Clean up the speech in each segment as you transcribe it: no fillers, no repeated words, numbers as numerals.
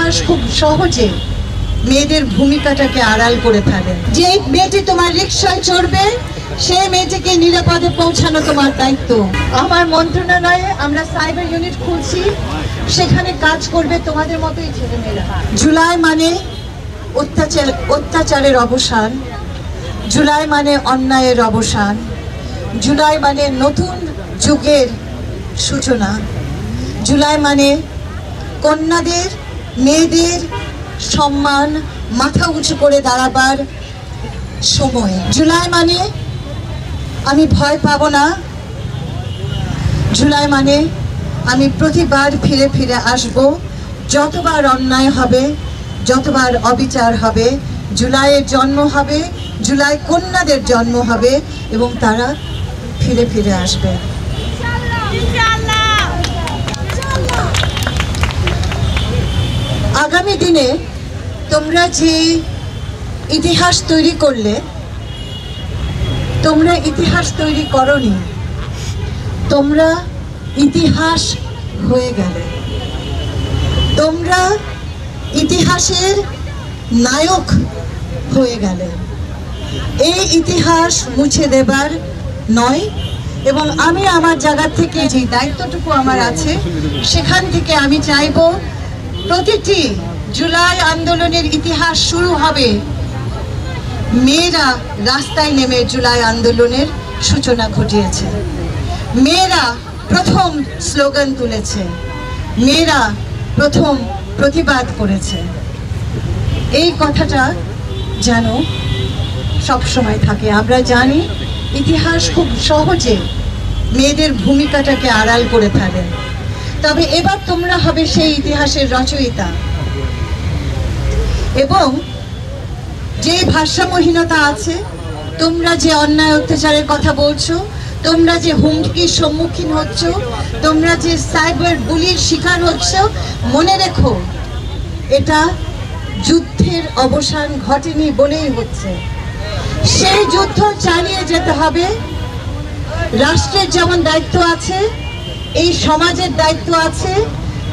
ইতিহাস খুব সহজে মেয়েদের ভূমিকাটাকে আড়াল করে ফেলে। যে মেয়েটি তোমার রিকশায় চড়বে সেই মেয়েটিকে নিরাপদে পৌঁছানো তোমার দায়িত্ব। আমার মন্ত্রণালয়ে আমরা সাইবার ইউনিট খুলছি, সেখানে কাজ করবে তোমাদের মতোই ছেলেমেয়েরা। জুলাই মানে অত্যাচারের অবসান, জুলাই মানে অন্যায়ের অবসান, জুলাই মানে নতুন যুগের সূচনা, জুলাই মানে কন্যাদের মেয়েদের সম্মান মাথা উঁচু করে দাঁড়াবার সময়। জুলাই মানে আমি ভয় পাব না, জুলাই মানে আমি প্রতিবার ফিরে ফিরে আসব। যতবার অন্যায় হবে, যতবার অবিচার হবে, জুলাইয়ের জন্ম হবে, জুলাই কন্যাদের জন্ম হবে এবং তারা ফিরে ফিরে আসবে। আগামী দিনে তোমরা যে ইতিহাস তৈরি করলে, তোমরা ইতিহাস তৈরি করনি, তোমরা ইতিহাস হয়ে গেলে। তোমরা ইতিহাসের নায়ক হয়ে গেলে। এই ইতিহাস মুছে দেবার নয়। এবং আমি আমার জায়গা থেকে যে দায়িত্বটুকু আমার আছে সেখান থেকে আমি চাইব প্রতিটি জুলাই আন্দোলনের ইতিহাস শুরু হবে মেয়েরা রাস্তায় নেমে জুলাই আন্দোলনের সূচনা ঘটিয়েছে। মেয়েরা প্রথম স্লোগান তুলেছে, মেয়েরা প্রথম প্রতিবাদ করেছে। এই কথাটা যেন সবসময় থাকে। আমরা জানি ইতিহাস খুব সহজে মেয়েদের ভূমিকাটাকে আড়াল করে ফেলে, তবে এবার তোমরা হবে সেই ইতিহাসের রচয়িতা। এবং যে ভারসাম্যহীনতা আছে, তোমরা যে অন্যায় অত্যাচারের কথা বলছো, তোমরা যে হুমকির সম্মুখীন হচ্ছ, তোমরা যে সাইবার বুলির শিকার হচ্ছ, মনে রেখো এটা যুদ্ধের অবসান ঘটেনি বলেই হচ্ছে। সেই যুদ্ধ চালিয়ে যেতে হবে। রাষ্ট্রের যেমন দায়িত্ব আছে, এই সমাজের দায়িত্ব আছে,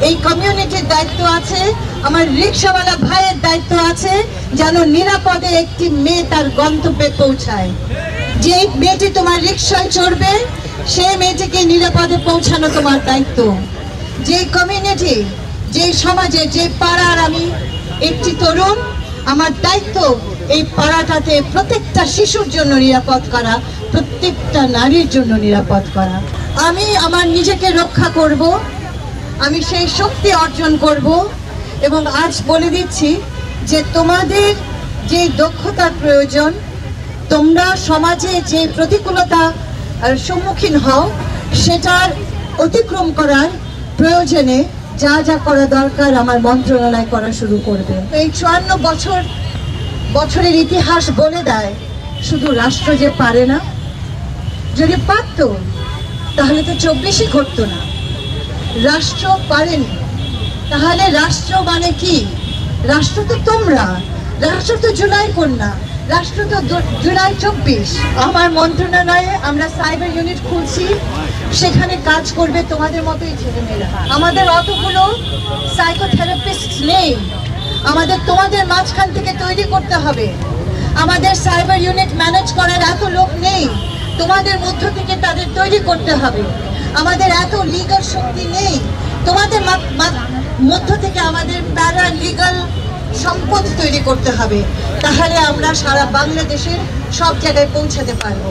এই কমিউনিটির দায়িত্ব আছে, আমার রিকশাওয়ালা ভাইয়ের দায়িত্ব আছে যেন নিরাপদে একটি মেয়ে তার গন্তব্যে পৌঁছায়। যে মেয়েটি তোমার রিকশায় চড়বে সেই মেয়েটিকে নিরাপদে পৌঁছানো তোমার দায়িত্ব। যে কমিউনিটি, যে সমাজে, যে পাড়ার আমি একটি তরুণ, আমার দায়িত্ব এই পাড়াটাতে প্রত্যেকটা শিশুর জন্য নিরাপদ করা, প্রত্যেকটা নারীর জন্য নিরাপদ করা। আমি আমার নিজেকে রক্ষা করব, আমি সেই শক্তি অর্জন করব। এবং আজ বলে দিচ্ছি যে তোমাদের যে দক্ষতার প্রয়োজন, তোমরা সমাজে যে প্রতিকূলতা সম্মুখীন হও সেটার অতিক্রম করার প্রয়োজনে যা যা করা দরকার আমার মন্ত্রণালয় করা শুরু করবে। এই 54 বছরের ইতিহাস বলে দেয় শুধু রাষ্ট্র যে পারে না। যদি পারত তাহলে তো 24ই ঘটতো না। রাষ্ট্র পারেনি, তাহলে রাষ্ট্র মানে কি? রাষ্ট্র তো তোমরা, রাষ্ট্র তো জুলাই কন্যা, রাষ্ট্র তো জুলাই 24। আমার মন্ত্রণালয়ে আমরা সাইবার ইউনিট খুলছি, সেখানে কাজ করবে তোমাদের মতোই ছেলেমেয়েরা। আমাদের অতগুলো সাইকোথেরাপিস্ট নেই, আমাদের তোমাদের মাঝখান থেকে তৈরি করতে হবে। আমাদের সাইবার ইউনিট ম্যানেজ করার এত লোক নেই, তোমাদের মধ্য থেকে তাদের তৈরি করতে হবে। আমাদের এত লিগাল শক্তি নেই, তোমাদের মধ্য থেকে আমাদের প্যারা লিগাল সম্পদ তৈরি করতে হবে। তাহলে আমরা সারা বাংলাদেশের সব জায়গায় পৌঁছাতে পারবো।